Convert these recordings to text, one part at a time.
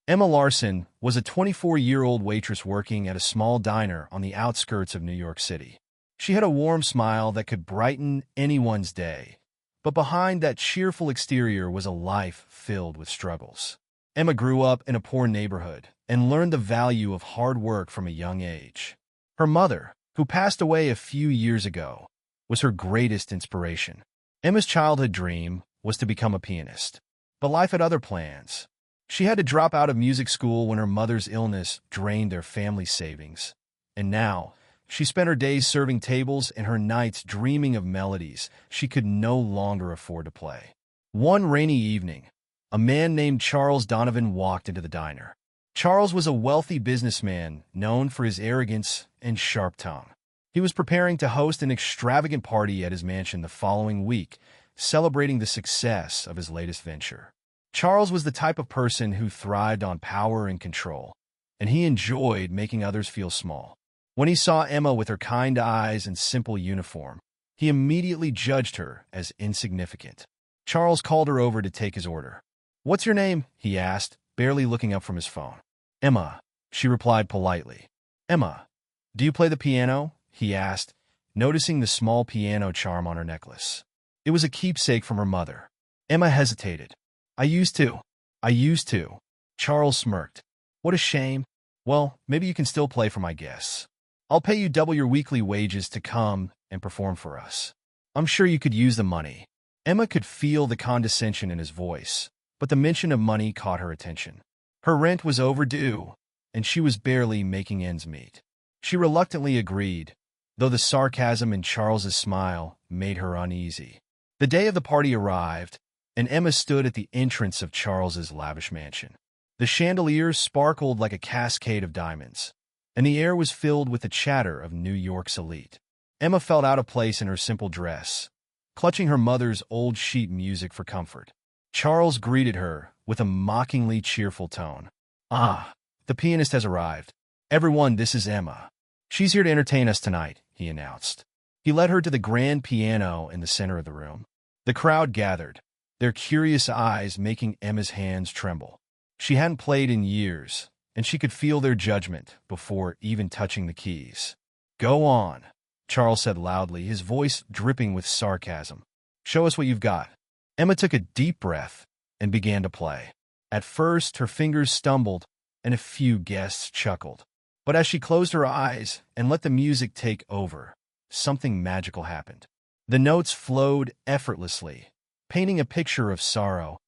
Emma Larson was a 24-year-old waitress working at a small diner on the outskirts of New York City. She had a warm smile that could brighten anyone's day, but behind that cheerful exterior was a life filled with struggles. Emma grew up in a poor neighborhood and learned the value of hard work from a young age. Her mother, who passed away a few years ago, was her greatest inspiration. Emma's childhood dream was to become a pianist, but life had other plans. She had to drop out of music school when her mother's illness drained their family's savings, and now she spent her days serving tables and her nights dreaming of melodies she could no longer afford to play. One rainy evening, a man named Charles Donovan walked into the diner. Charles was a wealthy businessman known for his arrogance and sharp tongue. He was preparing to host an extravagant party at his mansion the following week, celebrating the success of his latest venture. Charles was the type of person who thrived on power and control, and he enjoyed making others feel small. When he saw Emma with her kind eyes and simple uniform, he immediately judged her as insignificant. Charles called her over to take his order. "What's your name?" he asked, barely looking up from his phone. "Emma," she replied politely. "Emma, do you play the piano?" he asked, noticing the small piano charm on her necklace. It was a keepsake from her mother. Emma hesitated. I used to. Charles smirked. "What a shame. Well, maybe you can still play for my guests. I'll pay you double your weekly wages to come and perform for us. I'm sure you could use the money." Emma could feel the condescension in his voice, but the mention of money caught her attention. Her rent was overdue, and she was barely making ends meet. She reluctantly agreed, though the sarcasm in Charles's smile made her uneasy. The day of the party arrived, and Emma stood at the entrance of Charles's lavish mansion. The chandeliers sparkled like a cascade of diamonds, and the air was filled with the chatter of New York's elite. Emma felt out of place in her simple dress, clutching her mother's old sheet music for comfort. Charles greeted her with a mockingly cheerful tone. "Ah, the pianist has arrived. Everyone, this is Emma. She's here to entertain us tonight," he announced. He led her to the grand piano in the center of the room. The crowd gathered, their curious eyes making Emma's hands tremble. She hadn't played in years, and she could feel their judgment before even touching the keys. "Go on," Charles said loudly, his voice dripping with sarcasm. "Show us what you've got." Emma took a deep breath and began to play. At first, her fingers stumbled, and a few guests chuckled. But as she closed her eyes and let the music take over, something magical happened. The notes flowed effortlessly, painting a picture of sorrow,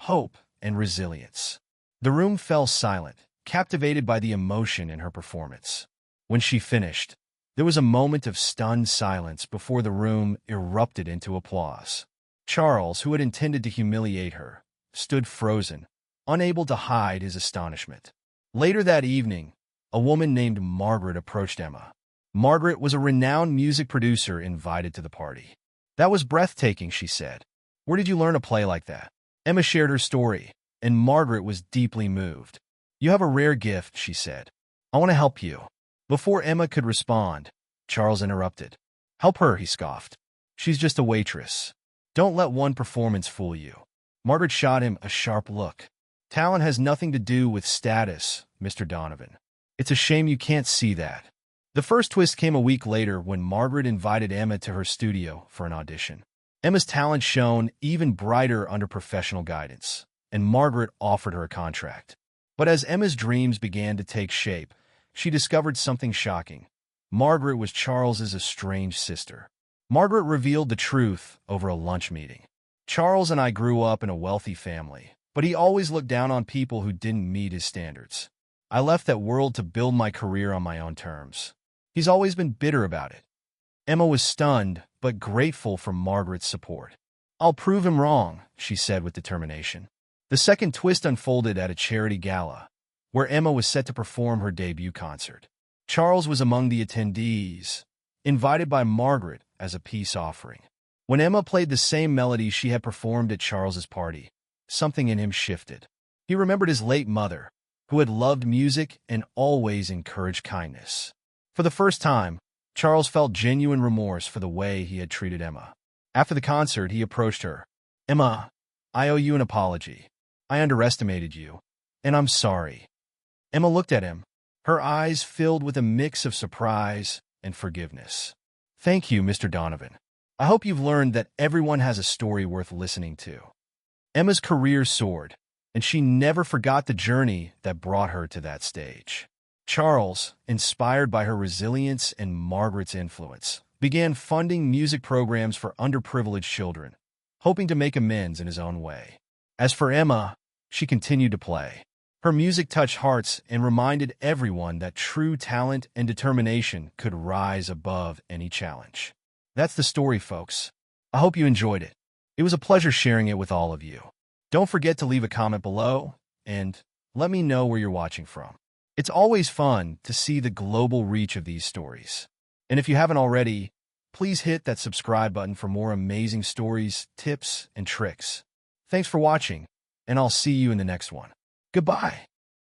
hope, and resilience. The room fell silent, captivated by the emotion in her performance. When she finished, there was a moment of stunned silence before the room erupted into applause. Charles, who had intended to humiliate her, stood frozen, unable to hide his astonishment. Later that evening, a woman named Margaret approached Emma. Margaret was a renowned music producer invited to the party. "That was breathtaking," she said. "Where did you learn to play like that?" Emma shared her story, and Margaret was deeply moved. "You have a rare gift," she said. "I want to help you." Before Emma could respond, Charles interrupted. "Help her," he scoffed. "She's just a waitress. Don't let one performance fool you." Margaret shot him a sharp look. "Talent has nothing to do with status, Mr. Donovan. It's a shame you can't see that." The first twist came a week later when Margaret invited Emma to her studio for an audition. Emma's talent shone even brighter under professional guidance, and Margaret offered her a contract. But as Emma's dreams began to take shape, she discovered something shocking. Margaret was Charles's estranged sister. Margaret revealed the truth over a lunch meeting. "Charles and I grew up in a wealthy family, but he always looked down on people who didn't meet his standards. I left that world to build my career on my own terms. He's always been bitter about it." Emma was stunned, but grateful for Margaret's support. "I'll prove him wrong," she said with determination. The second twist unfolded at a charity gala, where Emma was set to perform her debut concert. Charles was among the attendees, invited by Margaret as a peace offering. When Emma played the same melody she had performed at Charles's party, something in him shifted. He remembered his late mother, who had loved music and always encouraged kindness. For the first time, Charles felt genuine remorse for the way he had treated Emma. After the concert, he approached her. "Emma, I owe you an apology. I underestimated you. And I'm sorry. Emma looked at him, her eyes filled with a mix of surprise and forgiveness. Thank you, Mr. Donovan. I hope you've learned that everyone has a story worth listening to. Emma's career soared, and she never forgot the journey that brought her to that stage. Charles, inspired by her resilience and Margaret's influence, began funding music programs for underprivileged children, hoping to make amends in his own way. As for Emma, she continued to play. Her music touched hearts and reminded everyone that true talent and determination could rise above any challenge. That's the story, folks. I hope you enjoyed it. It was a pleasure sharing it with all of you. Don't forget to leave a comment below and let me know where you're watching from. It's always fun to see the global reach of these stories. And if you haven't already, please hit that subscribe button for more amazing stories, tips, and tricks. Thanks for watching, and I'll see you in the next one. Goodbye.